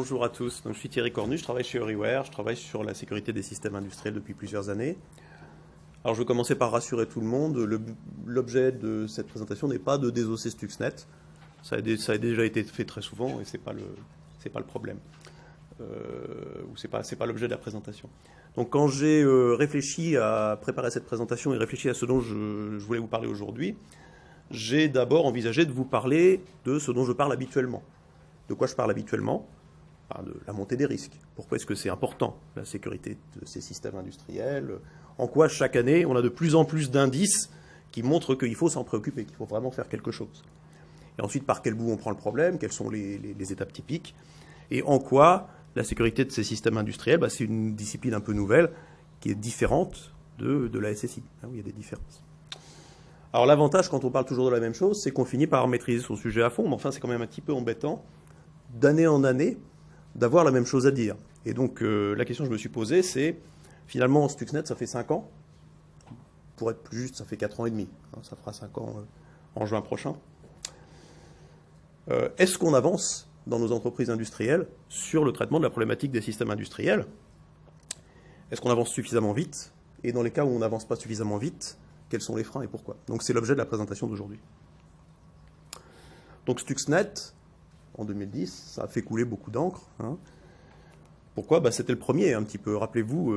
Bonjour à tous, donc, je suis Thierry Cornu, je travaille chez Horiware, je travaille sur la sécurité des systèmes industriels depuis plusieurs années. Alors je vais commencer par rassurer tout le monde, l'objet de cette présentation n'est pas de désosser Stuxnet, ça a déjà été fait très souvent et c'est pas le problème, ou c'est pas l'objet de la présentation. Donc quand j'ai réfléchi à préparer cette présentation et réfléchi à ce dont je voulais vous parler aujourd'hui, j'ai d'abord envisagé de vous parler de ce dont je parle habituellement. De quoi je parle habituellement? De la montée des risques. Pourquoi est-ce que c'est important, la sécurité de ces systèmes industriels? En quoi, chaque année, on a de plus en plus d'indices qui montrent qu'il faut s'en préoccuper, qu'il faut vraiment faire quelque chose. Et ensuite, par quel bout on prend le problème? Quelles sont les étapes typiques? Et en quoi la sécurité de ces systèmes industriels, c'est une discipline un peu nouvelle qui est différente de la SSI, où il y a des différences. Alors l'avantage, quand on parle toujours de la même chose, c'est qu'on finit par maîtriser son sujet à fond, mais enfin c'est quand même un petit peu embêtant, d'année en année, d'avoir la même chose à dire. Et donc la question que je me suis posée, c'est, finalement, Stuxnet, ça fait 5 ans. Pour être plus juste, ça fait 4 ans et demi. Ça fera 5 ans en juin prochain. Est-ce qu'on avance dans nos entreprises industrielles sur le traitement de la problématique des systèmes industriels? Est-ce qu'on avance suffisamment vite? Et dans les cas où on n'avance pas suffisamment vite, quels sont les freins et pourquoi? Donc c'est l'objet de la présentation d'aujourd'hui. Donc Stuxnet, en 2010, ça a fait couler beaucoup d'encre. Pourquoi? C'était le premier, un petit peu. Rappelez-vous,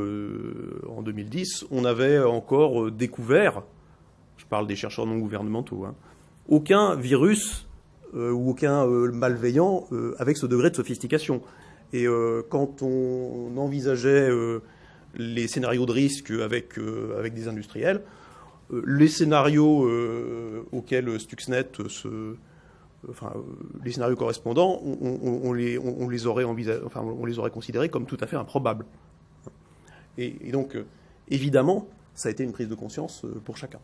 en 2010, on avait encore découvert, je parle des chercheurs non gouvernementaux, aucun virus ou aucun malveillant avec ce degré de sophistication. Et quand on envisageait les scénarios de risque avec des industriels, les scénarios auxquels Stuxnet les scénarios correspondants, on les aurait considérés comme tout à fait improbables. Et donc, évidemment, ça a été une prise de conscience pour chacun.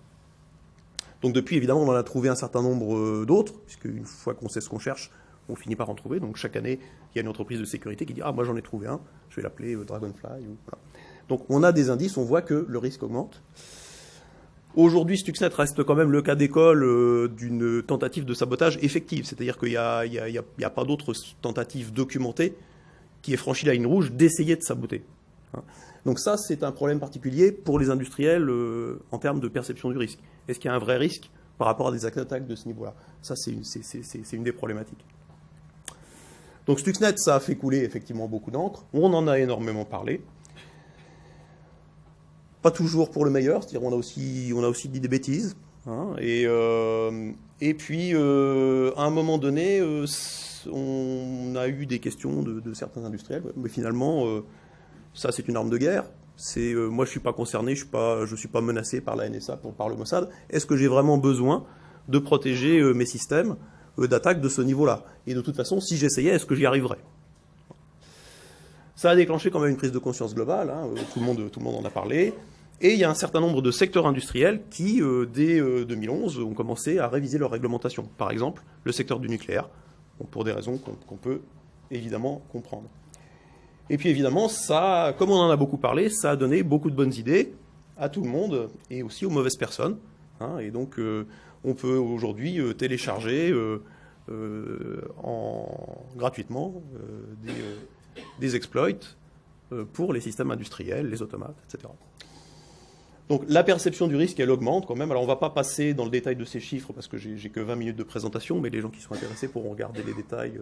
Donc depuis, évidemment, on en a trouvé un certain nombre d'autres, puisque une fois qu'on sait ce qu'on cherche, on finit par en trouver. Donc chaque année, il y a une entreprise de sécurité qui dit « Ah, moi j'en ai trouvé un, je vais l'appeler Dragonfly. » Voilà. Donc on a des indices, on voit que le risque augmente. Aujourd'hui, Stuxnet reste quand même le cas d'école d'une tentative de sabotage effective. C'est-à-dire qu'il n'y a pas d'autres tentatives documentées qui aient franchi la ligne rouge d'essayer de saboter. Donc ça, c'est un problème particulier pour les industriels en termes de perception du risque. Est-ce qu'il y a un vrai risque par rapport à des attaques de ce niveau-là? Ça, c'est une des problématiques. Donc Stuxnet, ça a fait couler effectivement beaucoup d'encre. On en a énormément parlé. Pas toujours pour le meilleur, c'est-à-dire on a aussi dit des bêtises. Et puis, à un moment donné, on a eu des questions de certains industriels. Mais finalement, ça c'est une arme de guerre. Moi je ne suis pas concerné, je ne suis pas menacé par la NSA, par le Mossad. Est-ce que j'ai vraiment besoin de protéger mes systèmes d'attaque de ce niveau-là? Et de toute façon, si j'essayais, est-ce que j'y arriverais? Ça a déclenché quand même une prise de conscience globale, tout le monde en a parlé. Et il y a un certain nombre de secteurs industriels qui, dès 2011, ont commencé à réviser leur réglementation. Par exemple, le secteur du nucléaire, pour des raisons qu'on peut évidemment comprendre. Et puis évidemment, ça, comme on en a beaucoup parlé, ça a donné beaucoup de bonnes idées à tout le monde et aussi aux mauvaises personnes. Et donc, on peut aujourd'hui télécharger gratuitement des exploits pour les systèmes industriels, les automates, etc. Donc la perception du risque, elle augmente quand même. Alors on ne va pas passer dans le détail de ces chiffres parce que j'ai que 20 minutes de présentation, mais les gens qui sont intéressés pourront regarder les détails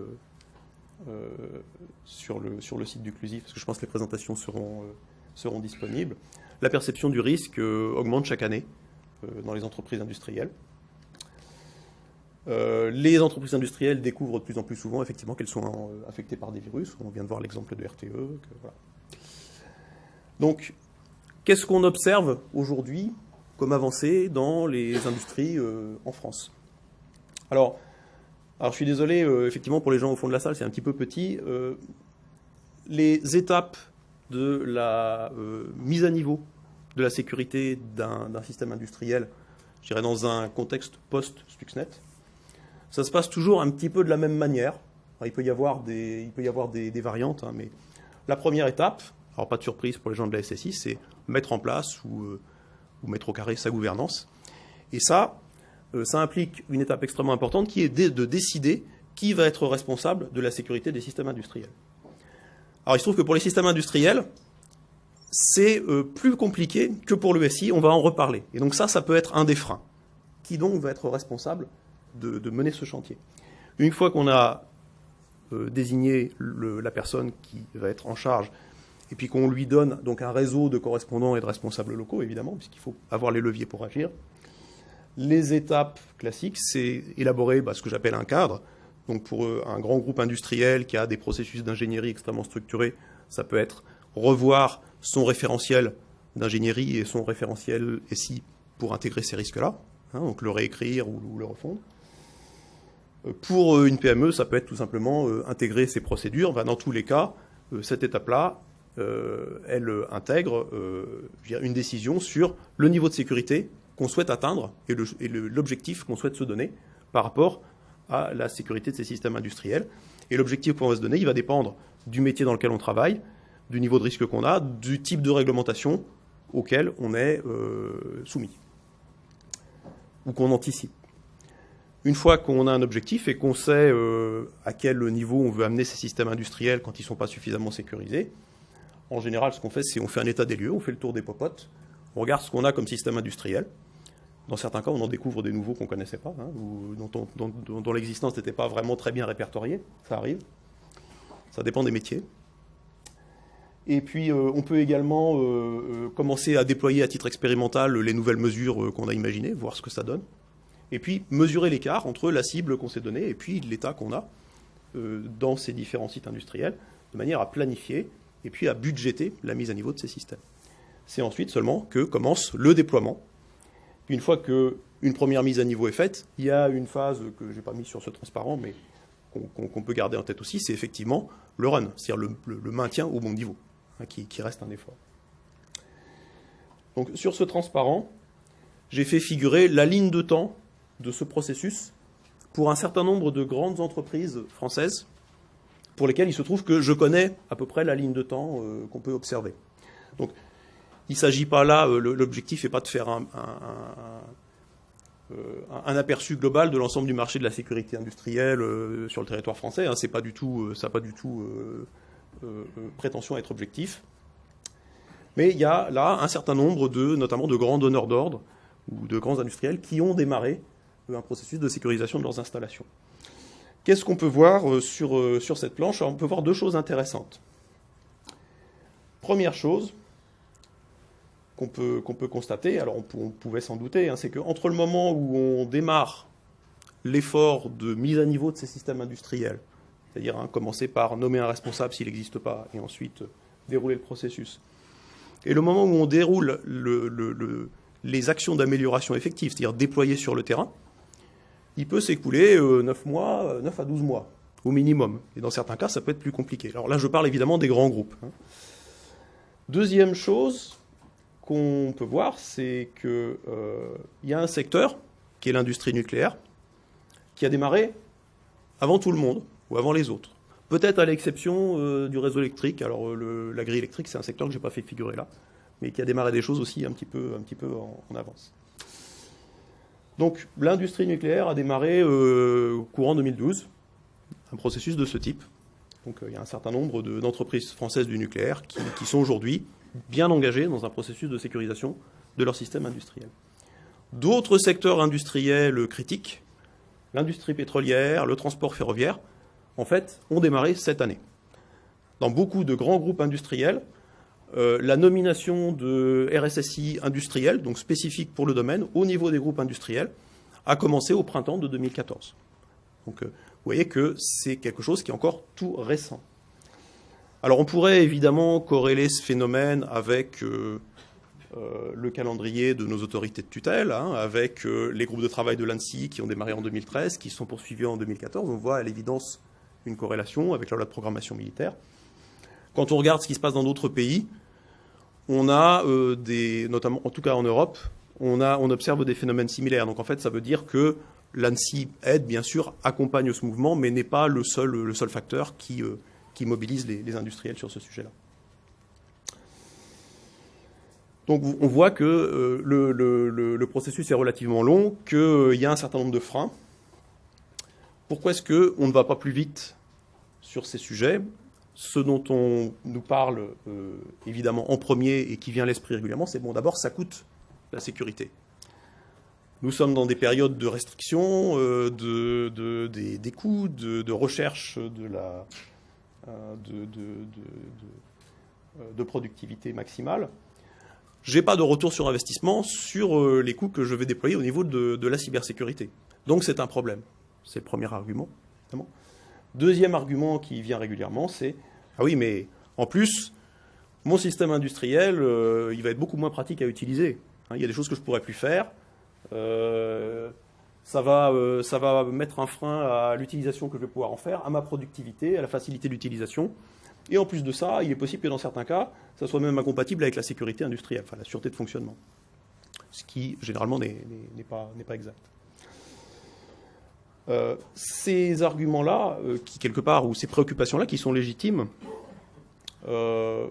sur le site du CLUSIF, parce que je pense que les présentations seront disponibles. La perception du risque augmente chaque année dans les entreprises industrielles. Les entreprises industrielles découvrent de plus en plus souvent effectivement qu'elles sont affectées par des virus. On vient de voir l'exemple de RTE. Voilà. Donc, qu'est-ce qu'on observe aujourd'hui comme avancée dans les industries en France? Alors, je suis désolé, effectivement, pour les gens au fond de la salle, c'est un petit peu petit. Les étapes de la mise à niveau de la sécurité d'un système industriel, je dirais dans un contexte post-Stuxnet, ça se passe toujours un petit peu de la même manière. Alors, il peut y avoir des variantes, mais la première étape, alors pas de surprise pour les gens de la SSI, c'est mettre en place ou mettre au carré sa gouvernance. Et ça implique une étape extrêmement importante qui est de décider qui va être responsable de la sécurité des systèmes industriels. Alors il se trouve que pour les systèmes industriels, c'est plus compliqué que pour l'ESI, on va en reparler. Et donc ça peut être un des freins. Qui donc va être responsable de mener ce chantier? Une fois qu'on a désigné la personne qui va être en charge, et puis qu'on lui donne donc un réseau de correspondants et de responsables locaux, évidemment, puisqu'il faut avoir les leviers pour agir, les étapes classiques, c'est élaborer ce que j'appelle un cadre. Donc pour un grand groupe industriel qui a des processus d'ingénierie extrêmement structurés, ça peut être revoir son référentiel d'ingénierie et son référentiel SI pour intégrer ces risques-là, donc le réécrire ou le refondre. Pour une PME, ça peut être tout simplement intégrer ces procédures. Dans tous les cas, cette étape-là, elle intègre une décision sur le niveau de sécurité qu'on souhaite atteindre et l'objectif qu'on souhaite se donner par rapport à la sécurité de ces systèmes industriels. Et l'objectif qu'on va se donner, il va dépendre du métier dans lequel on travaille, du niveau de risque qu'on a, du type de réglementation auquel on est soumis ou qu'on anticipe. Une fois qu'on a un objectif et qu'on sait à quel niveau on veut amener ces systèmes industriels quand ils ne sont pas suffisamment sécurisés, en général, ce qu'on fait, c'est on fait un état des lieux, on fait le tour des popotes, on regarde ce qu'on a comme système industriel. Dans certains cas, on en découvre des nouveaux qu'on ne connaissait pas, ou dont l'existence n'était pas vraiment très bien répertoriée. Ça arrive. Ça dépend des métiers. Et puis, on peut également commencer à déployer à titre expérimental les nouvelles mesures qu'on a imaginées, voir ce que ça donne. Et puis, mesurer l'écart entre la cible qu'on s'est donnée et puis l'état qu'on a dans ces différents sites industriels, de manière à planifier et puis à budgéter la mise à niveau de ces systèmes. C'est ensuite seulement que commence le déploiement. Une fois qu'une première mise à niveau est faite, il y a une phase que je n'ai pas mise sur ce transparent, mais qu'on peut garder en tête aussi, c'est effectivement le run, c'est-à-dire le maintien au bon niveau, qui reste un effort. Donc sur ce transparent, j'ai fait figurer la ligne de temps de ce processus pour un certain nombre de grandes entreprises françaises pour lesquelles il se trouve que je connais à peu près la ligne de temps qu'on peut observer. Donc, il ne s'agit pas là, l'objectif n'est pas de faire un aperçu global de l'ensemble du marché de la sécurité industrielle sur le territoire français. Ça n'a pas du tout prétention à être objectif. Mais il y a là un certain nombre notamment de grands donneurs d'ordre ou de grands industriels qui ont démarré un processus de sécurisation de leurs installations. Qu'est-ce qu'on peut voir sur cette planche? Alors, on peut voir deux choses intéressantes. Première chose qu'on peut constater, alors on pouvait s'en douter, c'est qu'entre le moment où on démarre l'effort de mise à niveau de ces systèmes industriels, c'est-à-dire commencer par nommer un responsable s'il n'existe pas, et ensuite dérouler le processus, et le moment où on déroule les actions d'amélioration effectives, c'est-à-dire déployées sur le terrain, il peut s'écouler 9 à 12 mois, au minimum. Et dans certains cas, ça peut être plus compliqué. Alors là, je parle évidemment des grands groupes. Deuxième chose qu'on peut voir, c'est qu'il y a un secteur, qui est l'industrie nucléaire, qui a démarré avant tout le monde, ou avant les autres. Peut-être à l'exception du réseau électrique. Alors la grille électrique, c'est un secteur que je n'ai pas fait figurer là, mais qui a démarré des choses aussi un petit peu en avance. Donc l'industrie nucléaire a démarré courant 2012, un processus de ce type. Donc il y a un certain nombre d'entreprises françaises du nucléaire qui sont aujourd'hui bien engagées dans un processus de sécurisation de leur système industriel. D'autres secteurs industriels critiques, l'industrie pétrolière, le transport ferroviaire, en fait, ont démarré cette année. Dans beaucoup de grands groupes industriels, la nomination de RSSI industriel, donc spécifique pour le domaine, au niveau des groupes industriels, a commencé au printemps de 2014. Donc vous voyez que c'est quelque chose qui est encore tout récent. Alors on pourrait évidemment corréler ce phénomène avec le calendrier de nos autorités de tutelle, avec les groupes de travail de l'ANSSI qui ont démarré en 2013, qui sont poursuivis en 2014. On voit à l'évidence une corrélation avec la loi de programmation militaire. Quand on regarde ce qui se passe dans d'autres pays, on a notamment, en tout cas en Europe, on observe des phénomènes similaires. Donc en fait, ça veut dire que l'ANSSI aide, bien sûr, accompagne ce mouvement, mais n'est pas le seul facteur qui mobilise les industriels sur ce sujet-là. Donc on voit que le processus est relativement long, qu'il y a un certain nombre de freins. Pourquoi est-ce qu'on ne va pas plus vite sur ces sujets? ce dont on nous parle évidemment en premier et qui vient à l'esprit régulièrement, c'est bon, d'abord, ça coûte la sécurité. Nous sommes dans des périodes de restriction, des coûts, de recherche de productivité maximale. Je n'ai pas de retour sur investissement sur les coûts que je vais déployer au niveau de la cybersécurité. Donc c'est un problème. C'est le premier argument, évidemment. Deuxième argument qui vient régulièrement, c'est « Ah oui, mais en plus, mon système industriel, il va être beaucoup moins pratique à utiliser. Il y a des choses que je ne pourrais plus faire. Ça va mettre un frein à l'utilisation que je vais pouvoir en faire, à ma productivité, à la facilité d'utilisation. Et en plus de ça, il est possible que dans certains cas, ça soit même incompatible avec la sécurité industrielle, enfin la sûreté de fonctionnement. Ce qui, généralement, n'est pas exact. Ces arguments-là, qui quelque part, ou ces préoccupations-là, qui sont légitimes, on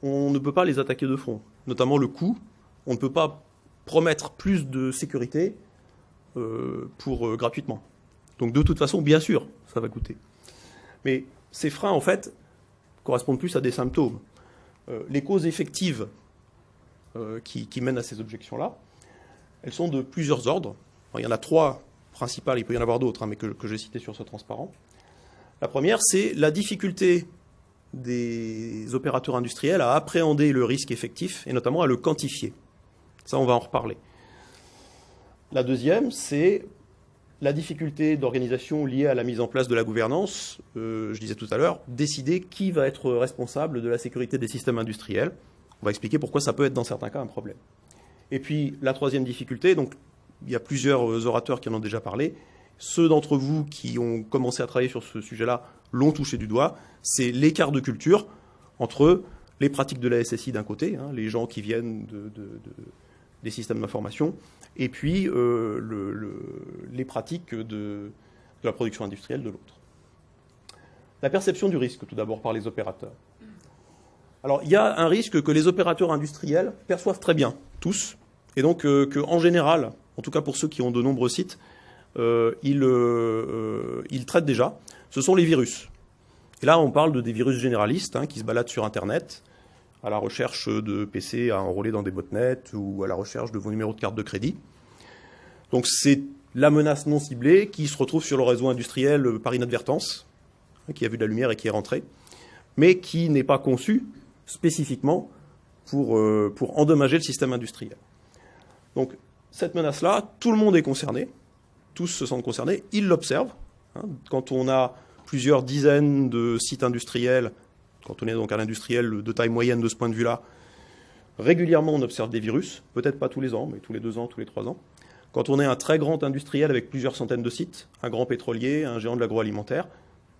ne peut pas les attaquer de front. Notamment le coût. On ne peut pas promettre plus de sécurité gratuitement. Donc de toute façon, bien sûr, ça va coûter. Mais ces freins, en fait, correspondent plus à des symptômes. Les causes effectives qui mènent à ces objections-là, elles sont de plusieurs ordres. Alors, il y en a trois principales, il peut y en avoir d'autres, mais que j'ai citées sur ce transparent. La première, c'est la difficulté des opérateurs industriels à appréhender le risque effectif et notamment à le quantifier. Ça, on va en reparler. La deuxième, c'est la difficulté d'organisation liée à la mise en place de la gouvernance. Je disais tout à l'heure, décider qui va être responsable de la sécurité des systèmes industriels. On va expliquer pourquoi ça peut être dans certains cas un problème. Et puis la troisième difficulté, donc il y a plusieurs orateurs qui en ont déjà parlé. Ceux d'entre vous qui ont commencé à travailler sur ce sujet-là l'ont touché du doigt. C'est l'écart de culture entre les pratiques de la SSI d'un côté, les gens qui viennent des systèmes d'information, et puis les pratiques de la production industrielle de l'autre. La perception du risque, tout d'abord, par les opérateurs. Alors, il y a un risque que les opérateurs industriels perçoivent très bien, tous, et donc qu'en général, en tout cas pour ceux qui ont de nombreux sites, ils traitent déjà, ce sont les virus. Et là, on parle des virus généralistes qui se baladent sur Internet, à la recherche de PC à enrôler dans des botnets ou à la recherche de vos numéros de carte de crédit. Donc c'est la menace non ciblée qui se retrouve sur le réseau industriel par inadvertance, qui a vu de la lumière et qui est rentrée, mais qui n'est pas conçue spécifiquement pour endommager le système industriel. Donc cette menace-là, tout le monde est concerné, tous se sentent concernés, ils l'observent. Quand on a plusieurs dizaines de sites industriels, quand on est donc un industriel de taille moyenne de ce point de vue-là, régulièrement on observe des virus, peut-être pas tous les ans, mais tous les 2 ans, tous les 3 ans. Quand on est un très grand industriel avec plusieurs centaines de sites, un grand pétrolier, un géant de l'agroalimentaire,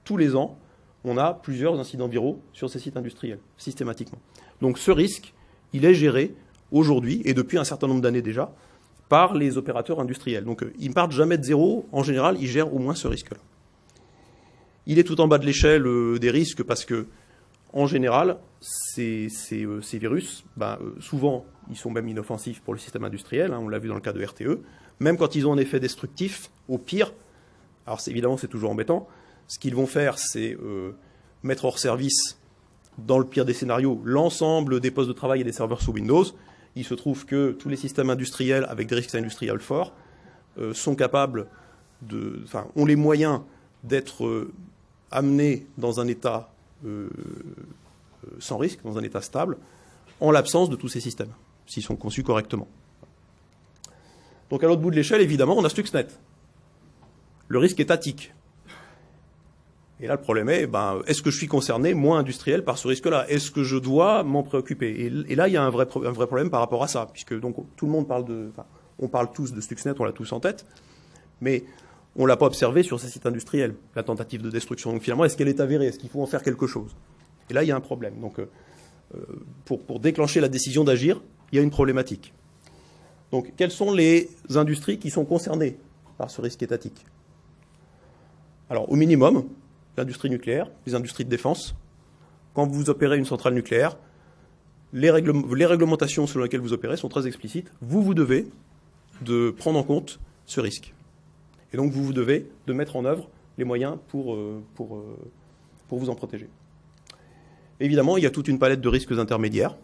tous les ans, on a plusieurs incidents viraux sur ces sites industriels, systématiquement. Donc ce risque, il est géré aujourd'hui, et depuis un certain nombre d'années déjà, par les opérateurs industriels. Donc ils ne partent jamais de zéro, en général, ils gèrent au moins ce risque-là. Il est tout en bas de l'échelle des risques parce que, en général, ces virus, souvent, ils sont même inoffensifs pour le système industriel, on l'a vu dans le cas de RTE, même quand ils ont un effet destructif, au pire, alors évidemment c'est toujours embêtant, ce qu'ils vont faire, c'est mettre hors service, dans le pire des scénarios, l'ensemble des postes de travail et des serveurs sous Windows. Il se trouve que tous les systèmes industriels, avec des risques industriels forts, sont capables ont les moyens d'être amenés dans un état sans risque, dans un état stable, en l'absence de tous ces systèmes, s'ils sont conçus correctement. Donc à l'autre bout de l'échelle, évidemment, on a Stuxnet. Le risque étatique. Et là, le problème est, est-ce que je suis concerné, moi industriel, par ce risque-là? Est-ce que je dois m'en préoccuper? Et là, il y a un vrai problème par rapport à ça, puisque donc, tout le monde parle on parle tous de Stuxnet, on l'a tous en tête, mais on ne l'a pas observé sur ces sites industriels, la tentative de destruction. Donc finalement, est-ce qu'elle est avérée? Est-ce qu'il faut en faire quelque chose? Et là, il y a un problème. Donc, pour déclencher la décision d'agir, il y a une problématique. Donc, quelles sont les industries qui sont concernées par ce risque étatique? Alors, au minimum, l'industrie nucléaire, les industries de défense. Quand vous opérez une centrale nucléaire, les réglementations selon lesquelles vous opérez sont très explicites. Vous devez de prendre en compte ce risque. Et donc, vous devez de mettre en œuvre les moyens pour pour vous en protéger. Évidemment, il y a toute une palette de risques intermédiaires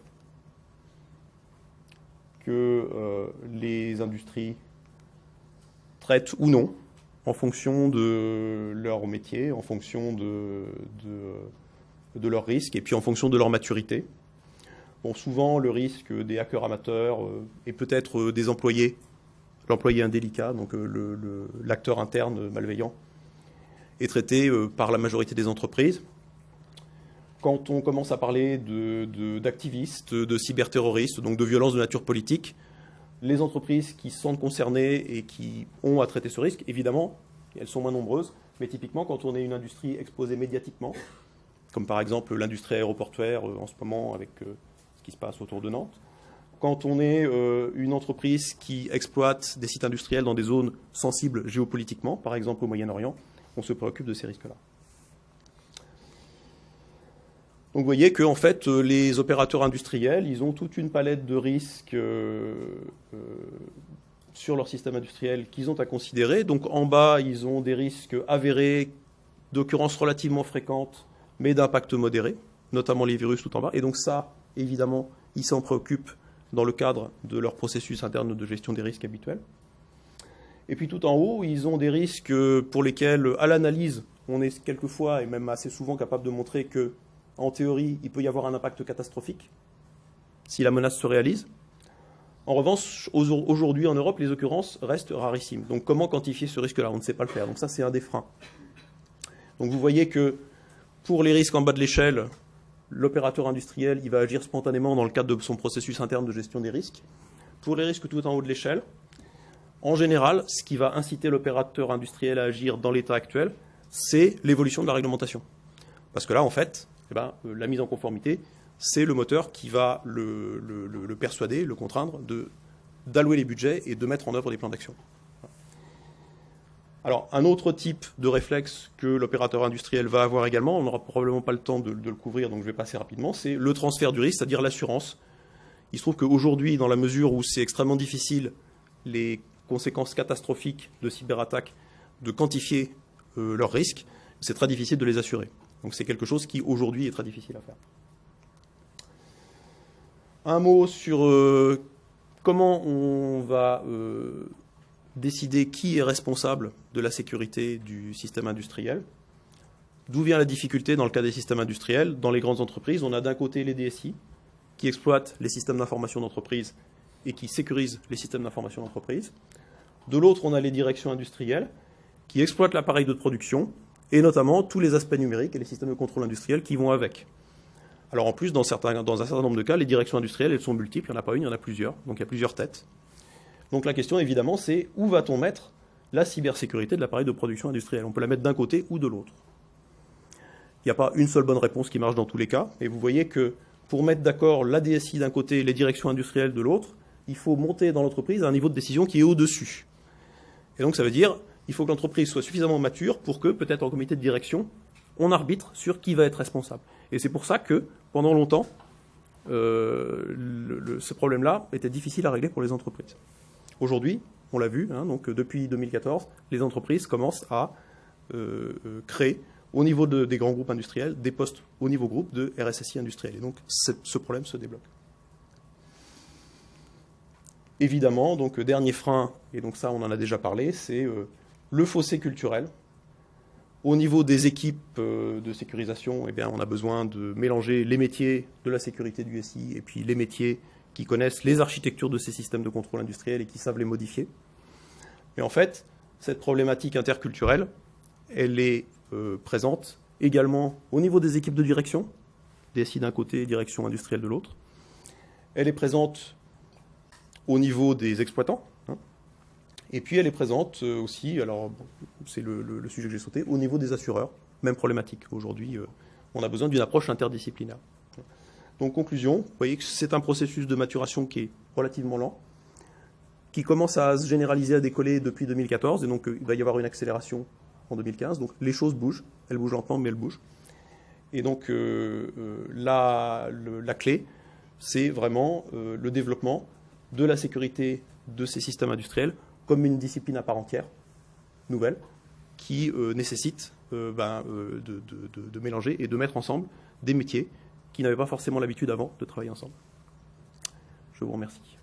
que les industries traitent ou non en fonction de leur métier, en fonction de leurs risques et puis en fonction de leur maturité. Bon, souvent, le risque des hackers amateurs et peut-être des employés, l'employé indélicat, donc l'acteur interne malveillant, est traité par la majorité des entreprises. Quand on commence à parler d'activistes, de cyberterroristes, donc de violences de nature politique, les entreprises qui se sentent concernées et qui ont à traiter ce risque, évidemment, elles sont moins nombreuses, mais typiquement quand on est une industrie exposée médiatiquement, comme par exemple l'industrie aéroportuaire en ce moment avec ce qui se passe autour de Nantes, quand on est une entreprise qui exploite des sites industriels dans des zones sensibles géopolitiquement, par exemple au Moyen-Orient, on se préoccupe de ces risques-là. Donc vous voyez qu'en fait, les opérateurs industriels, ils ont toute une palette de risques sur leur système industriel qu'ils ont à considérer. Donc en bas, ils ont des risques avérés, d'occurrences relativement fréquentes, mais d'impact modéré, notamment les virus tout en bas. Et donc ça, évidemment, ils s'en préoccupent dans le cadre de leur processus interne de gestion des risques habituels. Et puis tout en haut, ils ont des risques pour lesquels, à l'analyse, on est quelquefois et même assez souvent capable de montrer que en théorie, il peut y avoir un impact catastrophique si la menace se réalise. En revanche, aujourd'hui en Europe, les occurrences restent rarissimes. Donc comment quantifier ce risque-là? On ne sait pas le faire. Donc ça, c'est un des freins. Donc vous voyez que pour les risques en bas de l'échelle, l'opérateur industriel, il va agir spontanément dans le cadre de son processus interne de gestion des risques. Pour les risques tout en haut de l'échelle, en général, ce qui va inciter l'opérateur industriel à agir dans l'état actuel, c'est l'évolution de la réglementation. Parce que là, en fait, la mise en conformité, c'est le moteur qui va le persuader, le contraindre d'allouer les budgets et de mettre en œuvre des plans d'action. Alors, un autre type de réflexe que l'opérateur industriel va avoir également, on n'aura probablement pas le temps de le couvrir, donc je vais passer rapidement, c'est le transfert du risque, c'est-à-dire l'assurance. Il se trouve qu'aujourd'hui, dans la mesure où c'est extrêmement difficile, les conséquences catastrophiques de cyberattaques, de quantifier leurs risques, c'est très difficile de les assurer. Donc c'est quelque chose qui, aujourd'hui, est très difficile à faire. Un mot sur comment on va décider qui est responsable de la sécurité du système industriel. D'où vient la difficulté dans le cas des systèmes industriels? Dans les grandes entreprises, on a d'un côté les DSI, qui exploitent les systèmes d'information d'entreprise et qui sécurisent les systèmes d'information d'entreprise. De l'autre, on a les directions industrielles, qui exploitent l'appareil de production, et notamment tous les aspects numériques et les systèmes de contrôle industriel qui vont avec. Alors en plus, dans un certain nombre de cas, les directions industrielles, elles sont multiples, il n'y en a pas une, il y en a plusieurs, donc il y a plusieurs têtes. Donc la question, évidemment, c'est où va-t-on mettre la cybersécurité de l'appareil de production industriel? On peut la mettre d'un côté ou de l'autre. Il n'y a pas une seule bonne réponse qui marche dans tous les cas, et vous voyez que pour mettre d'accord la DSI d'un côté et les directions industrielles de l'autre, il faut monter dans l'entreprise à un niveau de décision qui est au-dessus. Et donc ça veut dire il faut que l'entreprise soit suffisamment mature pour que, peut-être en comité de direction, on arbitre sur qui va être responsable. Et c'est pour ça que, pendant longtemps, ce problème-là était difficile à régler pour les entreprises. Aujourd'hui, on l'a vu, donc depuis 2014, les entreprises commencent à créer, au niveau des grands groupes industriels, des postes au niveau groupe de RSSI industriel. Et donc, ce problème se débloque. Évidemment, donc dernier frein, et donc ça on en a déjà parlé, c'est le fossé culturel. Au niveau des équipes de sécurisation, eh bien, on a besoin de mélanger les métiers de la sécurité du SI et puis les métiers qui connaissent les architectures de ces systèmes de contrôle industriel et qui savent les modifier. Mais en fait, cette problématique interculturelle, elle est présente également au niveau des équipes de direction, DSI d'un côté et direction industrielle de l'autre. Elle est présente au niveau des exploitants, et puis elle est présente aussi, alors bon, c'est le sujet que j'ai sauté, au niveau des assureurs, même problématique. Aujourd'hui, on a besoin d'une approche interdisciplinaire. Donc conclusion, vous voyez que c'est un processus de maturation qui est relativement lent, qui commence à se généraliser, à décoller depuis 2014, et donc il va y avoir une accélération en 2015. Donc les choses bougent, elles bougent lentement, mais elles bougent. Et donc la clé, c'est vraiment le développement de la sécurité de ces systèmes industriels comme une discipline à part entière, nouvelle, qui nécessite de mélanger et de mettre ensemble des métiers qui n'avaient pas forcément l'habitude avant de travailler ensemble. Je vous remercie.